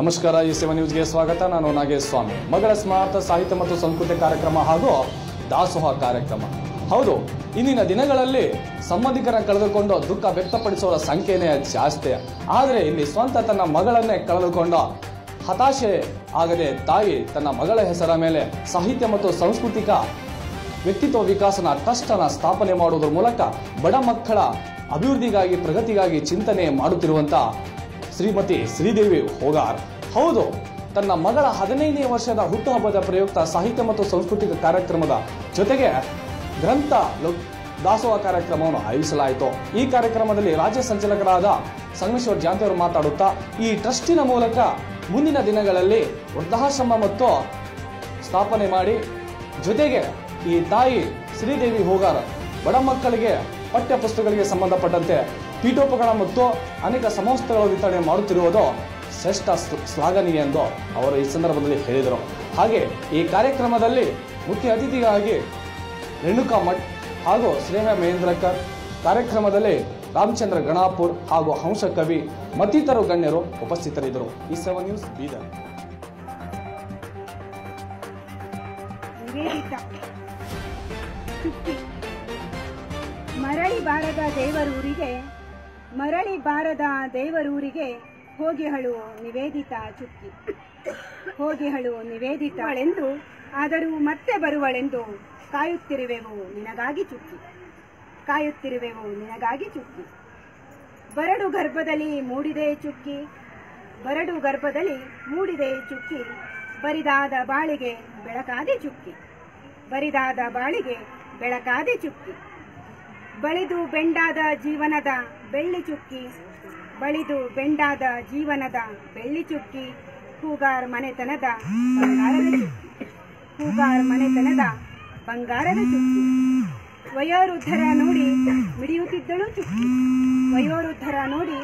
ನಮಸ್ಕಾರ, ಈ ಸೇವಾ ನ್ಯೂಸ್ಗೆ ಸ್ವಾಗತ. ನಾನು ನಾಗೇಶ್ ಸ್ವಾಮಿ. ಮಗಳ ಸ್ಮಾರ್ತ ಸಾಹಿತ್ಯ ಮತ್ತು ಸಂಸ್ಕೃತಿ ಕಾರ್ಯಕ್ರಮ ಹಾಗೂ ದಾಸೋಹ ಕಾರ್ಯಕ್ರಮ. ಹೌದು, ಇಂದಿನ ದಿನಗಳಲ್ಲಿ ಸಂಬಂಧಿಕರ ಕಳೆದುಕೊಂಡು ದುಃಖ ವ್ಯಕ್ತಪಡಿಸುವ ಸಂಖ್ಯೆನೇ ಜಾಸ್ತಿ. ಆದರೆ ಇಲ್ಲಿ ಸ್ವಂತ ತನ್ನ ಮಗಳನ್ನೇ ಕಳೆದುಕೊಂಡ ಹತಾಶೆ ಆಗದೆ ತಾಯಿ ತನ್ನ ಮಗಳ ಹೆಸರ ಮೇಲೆ ಸಾಹಿತ್ಯ ಮತ್ತು ಸಾಂಸ್ಕೃತಿಕ ವ್ಯಕ್ತಿತ್ವ ವಿಕಾಸನ ಟ್ರಸ್ಟ್ ಅನ್ನು ಸ್ಥಾಪನೆ ಮಾಡುವುದರ ಮೂಲಕ ಬಡ ಮಕ್ಕಳ ಅಭಿವೃದ್ಧಿಗಾಗಿ ಪ್ರಗತಿಗಾಗಿ ಚಿಂತನೆ ಮಾಡುತ್ತಿರುವಂತ ಶ್ರೀಮತಿ ಶ್ರೀದೇವಿ ಹೋಗಾರ್. ಹೌದು, ತನ್ನ ಮಗಳ 15ನೇ ವರ್ಷದ ಹುಟ್ಟುಹಬ್ಬದ ಪ್ರಯುಕ್ತ ಸಾಹಿತ್ಯ ಮತ್ತು ಸಾಂಸ್ಕೃತಿಕ ಕಾರ್ಯಕ್ರಮದ ಜೊತೆಗೆ ಗ್ರಂಥ ದಾಸೋಹ ಕಾರ್ಯಕ್ರಮವನ್ನು ಆಯೋಜಿಸಲಾಯಿತು. ಈ ಕಾರ್ಯಕ್ರಮದಲ್ಲಿ ರಾಜ್ಯ ಸಂಚಾಲಕರಾದ ಸಂಗಮೇಶ್ವರ್ ಜಾಂತಿ ಅವರು ಮಾತಾಡುತ್ತಾ, ಈ ಟ್ರಸ್ಟಿನ ಮೂಲಕ ಮುಂದಿನ ದಿನಗಳಲ್ಲಿ ವೃದ್ಧಾಶ್ರಮ ಮತ್ತು ಸ್ಥಾಪನೆ ಮಾಡಿ, ಜೊತೆಗೆ ಈ ತಾಯಿ ಶ್ರೀದೇವಿ ಹೋಗಾರ್ ಬಡ ಮಕ್ಕಳಿಗೆ ಪಠ್ಯ ಪುಸ್ತಕಗಳಿಗೆ ಸಂಬಂಧಪಟ್ಟಂತೆ ಪೀಠೋಪಕರಣ ಮತ್ತು ಅನೇಕ ಸಮವಸ್ತ್ರಗಳ ವಿತರಣೆ ಮಾಡುತ್ತಿರುವುದು ಶ್ರೇಷ್ಠ ಶ್ಲಾಘನೀಯ ಎಂದು ಅವರು ಈ ಸಂದರ್ಭದಲ್ಲಿ ಹೇಳಿದರು. ಹಾಗೆ ಈ ಕಾರ್ಯಕ್ರಮದಲ್ಲಿ ಮುಖ್ಯ ಅತಿಥಿಯಾಗಿ ರೇಣುಕಾ ಮಠ್ ಹಾಗೂ ಶ್ರೇಯ ಮಹೇಂದ್ರಕರ್, ಕಾರ್ಯಕ್ರಮದಲ್ಲಿ ರಾಮಚಂದ್ರ ಗಣಾಪುರ್ ಹಾಗೂ ಹಂಸ ಕವಿ ಮತ್ತಿತರರು ಗಣ್ಯರು ಉಪಸ್ಥಿತರಿದ್ದರು. ಈ ಸೇವಾ ನ್ಯೂಸ್ ಬೀದರ್. ಮರಳಿ ಬಾರದ ದೇವರೂರಿಗೆ ಹೋಗಿಹಳು ನಿವೇದಿತ ಚುಕ್ಕಿ. ಹೋಗಿಹಳು ನಿವೇದಿತಳೆಂದು ಆದರೂ ಮತ್ತೆ ಬರುವಳೆಂದು ಕಾಯುತ್ತಿರುವೆವು ನಿನಗಾಗಿ ಚುಕ್ಕಿ. ಕಾಯುತ್ತಿರುವೆವು ನಿನಗಾಗಿ ಚುಕ್ಕಿ. ಬರಡು ಗರ್ಭದಲ್ಲಿ ಮೂಡಿದೆ ಚುಕ್ಕಿ. ಬರಡು ಗರ್ಭದಲ್ಲಿ ಮೂಡಿದೆ ಚುಕ್ಕಿ. ಬರಿದಾದ ಬಾಳಿಗೆ ಬೆಳಕಾದೆ ಚುಕ್ಕಿ. ಬರಿದಾದ ಬಾಳಿಗೆ ಬೆಳಕಾದೆ ಚುಕ್ಕಿ. ಬಳಿದು ಬೆಂಡಾದ ಜೀವನದ ಬೆಳ್ಳಿ ಚುಕ್ಕಿ. ಬಳಿದು ಬೆಂಡಾದ ಜೀವನದ ಬೆಳ್ಳಿ ಚುಕ್ಕಿ. ಹೂಗಾರ್ ಮನೆತನದ ಬಂಗಾರದ ಚುಕ್ಕಿ. ಹೂಗಾರ್ ಮನೆತನದ ಬಂಗಾರದ ಚುಕ್ಕಿ. ವಯೋವೃದ್ಧರ ನೋಡಿ ಮಿಡಿಯುತ್ತಿದ್ದಳು ಚುಕ್ಕಿ. ವಯೋವೃದ್ಧರ ನೋಡಿ